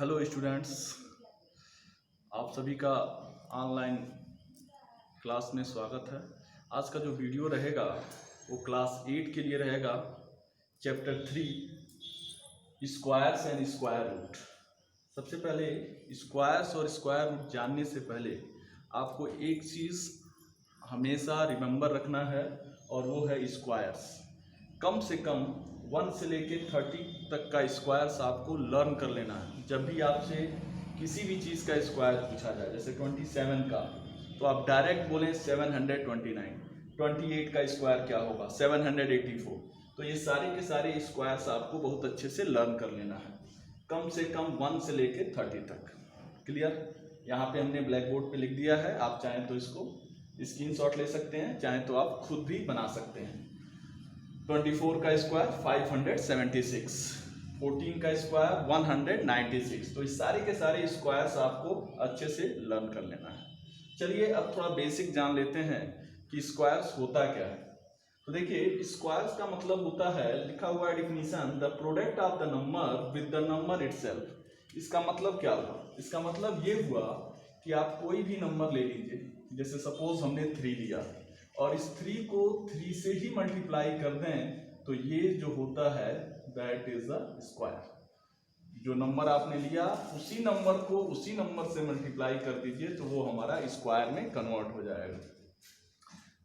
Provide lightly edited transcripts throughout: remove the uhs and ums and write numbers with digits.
Hello students, आप सभी का ऑनलाइन क्लास में स्वागत है। आज का जो वीडियो रहेगा वो क्लास 8 के लिए रहेगा। Chapter 3 squares and square root. सबसे पहले स्क्वायर्स और स्क्वायर रूट जानने से पहले आपको एक चीज़ हमेशा रिमेंबर रखना है और वो है स्क्वायर्स। कम से कम 1 से लेके 30 तक का स्क्वायर्स आपको लर्न कर लेना है। जब भी आपसे किसी भी चीज़ का स्क्वायर पूछा जाए, जैसे 27 का, तो आप डायरेक्ट बोलें 729। 28 का स्क्वायर क्या होगा, 784। तो ये सारे के सारे स्क्वायर्स आपको बहुत अच्छे से लर्न कर लेना है, कम से कम 1 से लेके 30 तक। क्लियर? यहाँ पे हमने ब्लैक बोर्ड पे लिख दिया है, आप चाहें तो इसको स्क्रीनशॉट ले सकते हैं, चाहें तो आप खुद भी बना सकते हैं। 24 का स्क्वायर 576, 14 का स्क्वायर 196। तो इस सारे के सारे स्क्वायर्स आपको अच्छे से लर्न कर लेना है। चलिए अब थोड़ा बेसिक जान लेते हैं कि स्क्वायर्स होता क्या है। तो देखिए, स्क्वायर्स का मतलब होता है, लिखा हुआ है definition, the product of the number with the number itself. इसका मतलब क्या हुआ? इसका मतलब ये हुआ कि आप कोई भी नंबर ले लीजिए, जैसे सपोज हमने 3 लिया और इस 3 को 3 से ही मल्टीप्लाई कर दें, तो ये जो होता है दैट इज अ स्क्वायर। जो नंबर आपने लिया उसी नंबर को उसी नंबर से मल्टीप्लाई कर दीजिए तो वो हमारा स्क्वायर में कन्वर्ट हो जाएगा।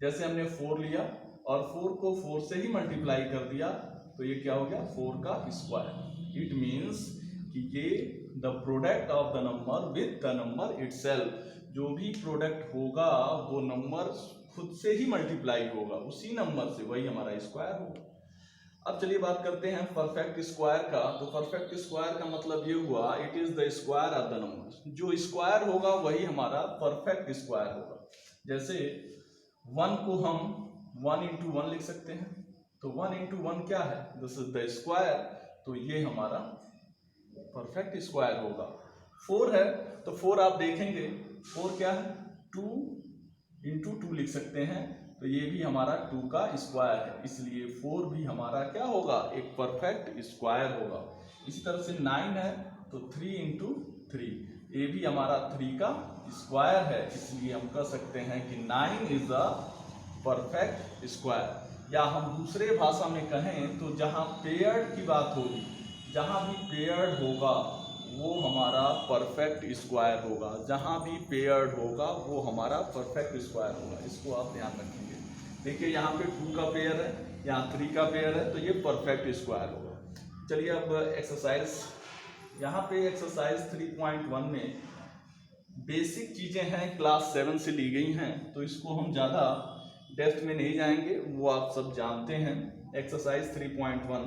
जैसे हमने 4 लिया और 4 को 4 से ही मल्टीप्लाई कर दिया तो ये क्या हो गया, 4 का स्क्वायर। इट मीन्स कि ये the product of the number with the number itself. जो भी प्रोडक्ट होगा वो नंबर खुद से ही मल्टीप्लाई होगा उसी नंबर से, वही हमारा स्क्वायर होगा। अब चलिए बात करते हैं परफेक्ट स्क्वायर का। तो परफेक्ट स्क्वायर का मतलब ये हुआ, it is the square of the number. जो स्क्वायर होगा वही हमारा परफेक्ट स्क्वायर होगा। जैसे 1 को हम 1 into 1 लिख सकते हैं, तो 1 into 1 क्या है, दिस इज द स्क्वायर, तो ये हमारा परफेक्ट स्क्वायर होगा। 4 है तो 4 आप देखेंगे 4 क्या है, 2 into 2 लिख सकते हैं, तो ये भी हमारा 2 का स्क्वायर है, इसलिए 4 भी हमारा क्या होगा, एक परफेक्ट स्क्वायर होगा। इसी तरह से 9 है तो 3 into 3, ये भी हमारा 3 का स्क्वायर है, इसलिए हम कह सकते हैं कि 9 इज अ परफेक्ट स्क्वायर। या हम दूसरे भाषा में कहें तो जहाँ पेयर्ड की बात होगी, जहाँ भी पेयर्ड होगा वो हमारा परफेक्ट स्क्वायर होगा। जहाँ भी पेयर्ड होगा वो हमारा परफेक्ट स्क्वायर होगा। इसको आप ध्यान रखेंगे। देखिए यहाँ पे 2 का पेयर है, यहाँ 3 का पेयर है, तो ये परफेक्ट स्क्वायर होगा। चलिए अब एक्सरसाइज, यहाँ पे एक्सरसाइज 3.1 में बेसिक चीज़ें हैं, क्लास 7 से ली गई हैं, तो इसको हम ज़्यादा डेप्थ में नहीं जाएंगे, वो आप सब जानते हैं। एक्सरसाइज 3.1,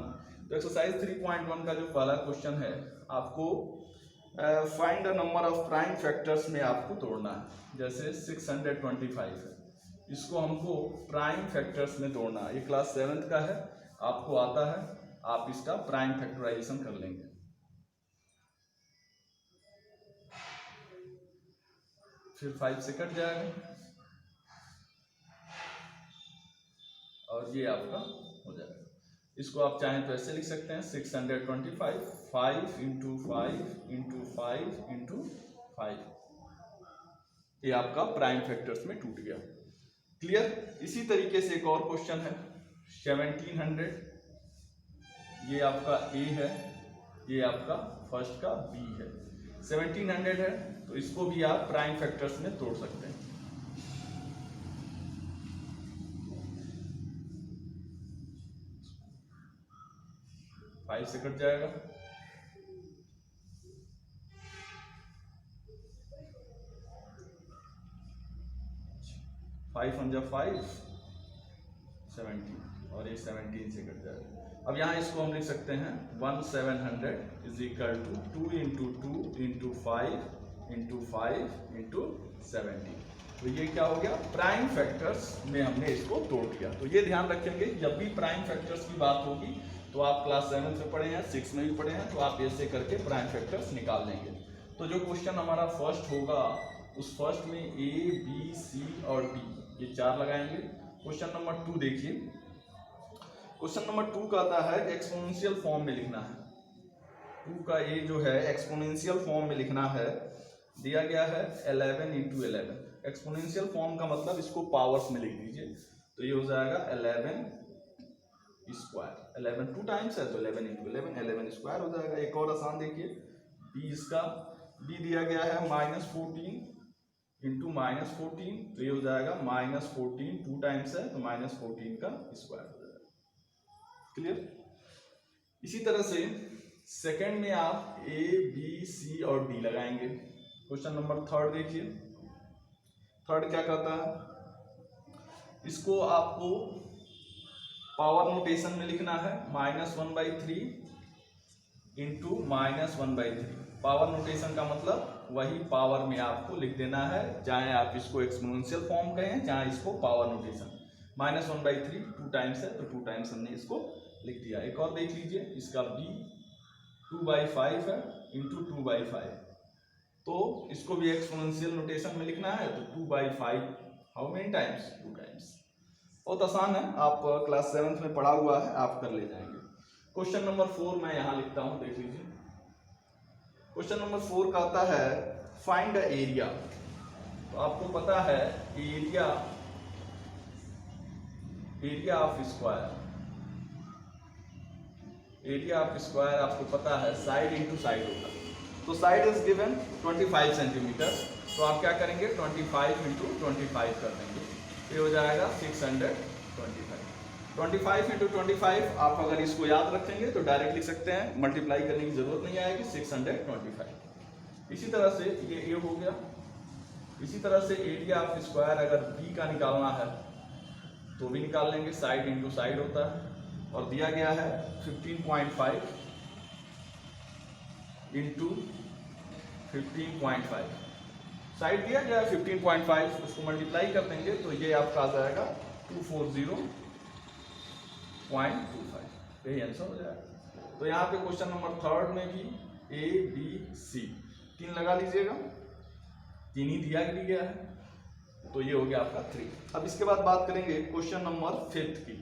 तो एक्सरसाइज 3.1 का जो पहला क्वेश्चन है, आपको find the number of prime factors में आपको तोड़ना है। जैसे 625 है, इसको हमको प्राइम फैक्टर्स में तोड़ना है। ये क्लास 7 का है, आपको आता है, आप इसका प्राइम फैक्टराइजेशन कर लेंगे। फिर 5 से कट जाएगा और ये आपका हो जाएगा। इसको आप चाहें तो ऐसे लिख सकते हैं, 625 5 into 5 into 5 into 5, ये आपका प्राइम फैक्टर्स में टूट गया। क्लियर? इसी तरीके से एक और क्वेश्चन है 1700, ये आपका ए है, ये आपका फर्स्ट का बी है। 1700 है तो इसको भी आप प्राइम फैक्टर्स में तोड़ सकते हैं। 5 से कट जाएगा, 5 1 जा 5, 17, और ये 17 से कट जाएगा। अब यहाँ इसको हम लिख सकते हैं 1700 is equal to 2 into 2 into 5 into 5 into 17। तो ये क्या हो गया, प्राइम फैक्टर्स में हमने इसको तोड़ दिया। तो ये ध्यान रखेंगे, जब भी प्राइम फैक्टर्स की बात होगी तो आप क्लास 7 में पढ़े हैं, 6 में भी पढ़े हैं, तो आप ऐसे करके प्राइम फैक्टर्स निकाल लेंगे। तो जो क्वेश्चन हमारा फर्स्ट होगा, उस फर्स्ट में ए बी सी और डी, ये 4 लगाएंगे। क्वेश्चन नंबर 2 देखिए, क्वेश्चन नंबर 2 का आता है एक्सपोनेंशियल फॉर्म में लिखना है। 2 का ये जो है एक्सपोनेंशियल फॉर्म में लिखना है, दिया गया है 11 × 11। एक्सपोनेंशियल फॉर्म का मतलब इसको पावर्स में लिख दीजिए, तो ये हो जाएगा 11 स्क्वायर। 11 2 टाइम्स है तो 11 × 11 11 स्क्वायर हो जाएगा। एक और आसान देखिए, b इसका b दिया गया है -14 × -14, तो ये हो जाएगा -14 2 टाइम्स है तो -14 का स्क्वायर हो जाएगा। क्लियर। इसी तरह से सेकंड में आप a b c और d लगाएंगे। क्वेश्चन नंबर 3 देखिए। थर्ड क्या कहता है, इसको आपको पावर नोटेशन में लिखना है, -1/3 × -1/3। पावर नोटेशन का मतलब वही पावर में आपको लिख देना है, चाहे आप इसको एक्सपोनेंशियल फॉर्म कहें चाहे इसको पावर नोटेशन। -1/3 2 टाइम्स है तो 2 टाइम्स हमने इसको लिख दिया। एक और देख लीजिए, इसका b 2/5 है × 2/5, तो इसको भी एक्सपोनेंशियल नोटेशन में लिखना है तो 2/5 हाउ मेनी टाइम्स 2 टाइम्स। बहुत आसान है, आप क्लास 7th में पढ़ा हुआ है, आप कर ले जाएंगे। क्वेश्चन नंबर 4 मैं यहाँ लिखता हूँ, देख लीजिए। क्वेश्चन नंबर 4 का आता है फाइंड द एरिया। तो आपको पता है area of square, area of square आपको पता है साइड इंटू साइड होता है। तो साइड इज गिवन 25 सेंटीमीटर, तो आप क्या करेंगे 25 × 25 कर देंगे, ये हो जाएगा 625। 25 × 25 आप अगर इसको याद रखेंगे तो डायरेक्ट लिख सकते हैं, मल्टीप्लाई करने की जरूरत नहीं आएगी, 625। इसी तरह से ये हो गया। इसी तरह से एरिया ऑफ स्क्वायर अगर b का निकालना है तो भी निकाल लेंगे, साइड इंटू साइड होता है, और दिया गया है 15.5 × 15.5। साइड दिया गया है 15.5, उसको मल्टीप्लाई कर देंगे तो ये आपका आ जाएगा 240.25, यही आंसर हो जाएगा। तो यहाँ पे क्वेश्चन नंबर 3 में भी a b c 3 लगा लीजिएगा, 3 ही दिया गया है, तो ये हो गया आपका 3। अब इसके बाद बात करेंगे क्वेश्चन नंबर 5 की।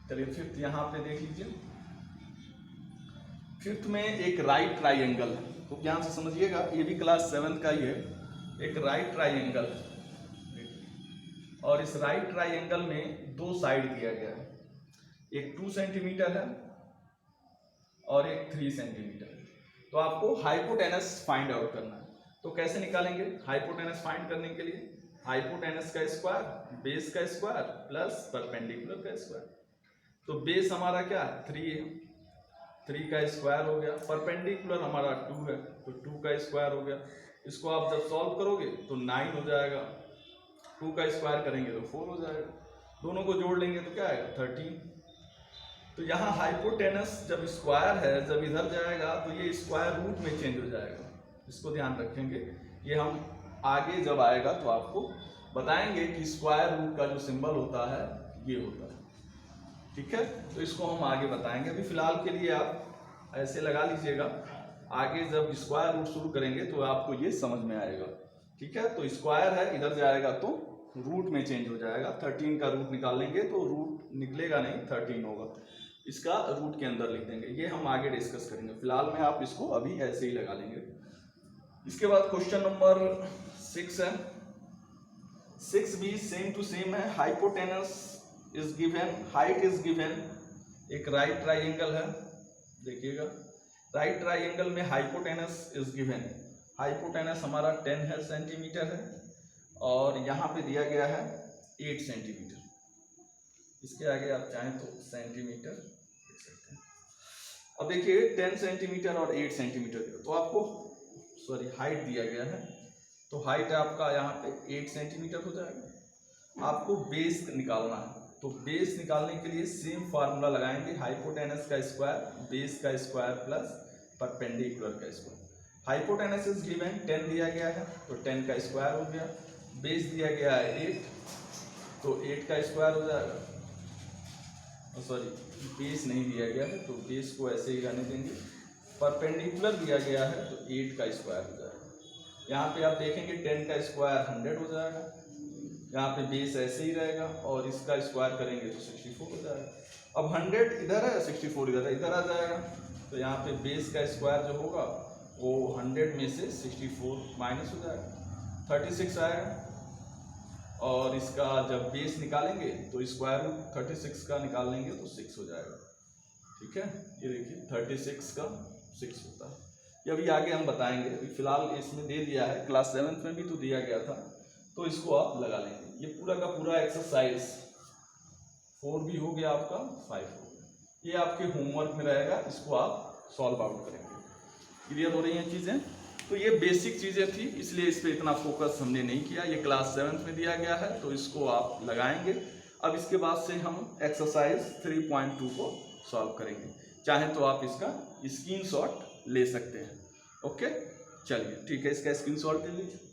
चलिए 5th यहाँ पे देख लीजिए। 5th में एक राइट ट्राइंगल है, तो ध्यान से समझिएगा, ये भी क्लास 7th का ही है। एक राइट ट्राइंगल है और इस राइट ट्राइंगल में 2 साइड दिया गया है, एक 2 सेंटीमीटर है और एक 3 सेंटीमीटर है। तो आपको हाइपोटेनस फाइंड आउट करना है। तो कैसे निकालेंगे हाइपोटेनस फाइंड करने के लिए, हाइपोटेनस का स्क्वायर बेस का स्क्वायर प्लस परपेंडिकुलर का स्क्वायर। तो बेस हमारा क्या है 3 है, 3 का स्क्वायर हो गया, परपेंडिकुलर हमारा 2 है तो 2 का स्क्वायर हो गया। इसको आप जब सॉल्व करोगे तो 9 हो जाएगा, 2 का स्क्वायर करेंगे तो 4 हो जाएगा, दोनों को जोड़ लेंगे तो क्या आएगा 13। तो यहाँ हाइपोटेनस जब स्क्वायर है, जब इधर जाएगा तो ये स्क्वायर रूट में चेंज हो जाएगा, इसको ध्यान रखेंगे। ये हम आगे जब आएगा तो आपको बताएंगे कि स्क्वायर रूट का जो सिंबल होता है ये होता है, ठीक है। तो इसको हम आगे बताएंगे, अभी फिलहाल के लिए आप ऐसे लगा लीजिएगा, आगे जब स्क्वायर रूट शुरू करेंगे तो आपको ये समझ में आएगा, ठीक है। तो स्क्वायर है, इधर जाएगा तो रूट में चेंज हो जाएगा, 13 का रूट निकाल लेंगे तो रूट निकलेगा नहीं 13 होगा, इसका रूट के अंदर लिख देंगे, ये हम आगे डिस्कस करेंगे। फिलहाल में आप इसको अभी ऐसे ही लगा लेंगे। इसके बाद क्वेश्चन नंबर 6 है, 6 भी सेम टू सेम है। Hypotenuse is given, height is given, एक राइट ट्राइंगल है, देखिएगा राइट ट्राइंगल में हाइपोटेनस इज गिवन, हाइपोटेनस हमारा 10 है सेंटीमीटर है और यहाँ पे दिया गया है 8 सेंटीमीटर, इसके आगे आप चाहें तो सेंटीमीटर लिख सकते हैं। अब देखिए 10 सेंटीमीटर और 8 सेंटीमीटर, तो आपको सॉरी हाइट दिया गया है, तो हाइट आपका यहाँ पे 8 सेंटीमीटर हो जाएगा। आपको बेस निकालना है, तो बेस निकालने के लिए सेम फार्मूला लगाएंगे, हाइपोटेनस का स्क्वायर बेस का स्क्वायर प्लस परपेंडिकुलर का स्क्वायर। हाइपोटेनस इज गिवन 10 दिया गया है तो 10 का स्क्वायर हो गया, बेस दिया गया है 8 तो 8 का स्क्वायर हो जाएगा, सॉरी बेस नहीं दिया गया है तो बेस को ऐसे ही रहने देंगे, परपेंडिकुलर दिया गया है तो 8 का स्क्वायर हो जाएगा। यहाँ पे आप देखेंगे 10 का स्क्वायर 100 हो जाएगा, यहाँ पे बेस ऐसे ही रहेगा और इसका स्क्वायर करेंगे तो 64 हो जाएगा। अब 100 इधर है 64 इधर है, इधर आ जाएगा तो यहाँ पे बेस का स्क्वायर जो होगा वो 100 में से 64 माइनस हो जाएगा, 36 आएगा। और इसका जब बेस निकालेंगे तो स्क्वायर रूट 36 का निकाल लेंगे तो 6 हो जाएगा। ठीक है, ये देखिए 36 का 6 होता है। ये अभी आगे हम बताएंगे, अभी फिलहाल इसमें दे दिया है, क्लास 7th में भी तो दिया गया था, तो इसको आप लगा लेंगे। ये पूरा का पूरा एक्सरसाइज 4 भी हो गया आपका, 5 हो गया, ये आपके होमवर्क में रहेगा, इसको आप सॉल्व आउट करेंगे। क्लियर हो रही हैं चीज़ें? तो ये बेसिक चीज़ें थी, इसलिए इस पर इतना फोकस हमने नहीं किया। ये क्लास 7th में दिया गया है तो इसको आप लगाएंगे। अब इसके बाद से हम एक्सरसाइज 3.2 को सॉल्व करेंगे। चाहे तो आप इसका स्क्रीनशॉट ले सकते हैं। ओके, चलिए ठीक है, इसका स्क्रीनशॉट ले लीजिए।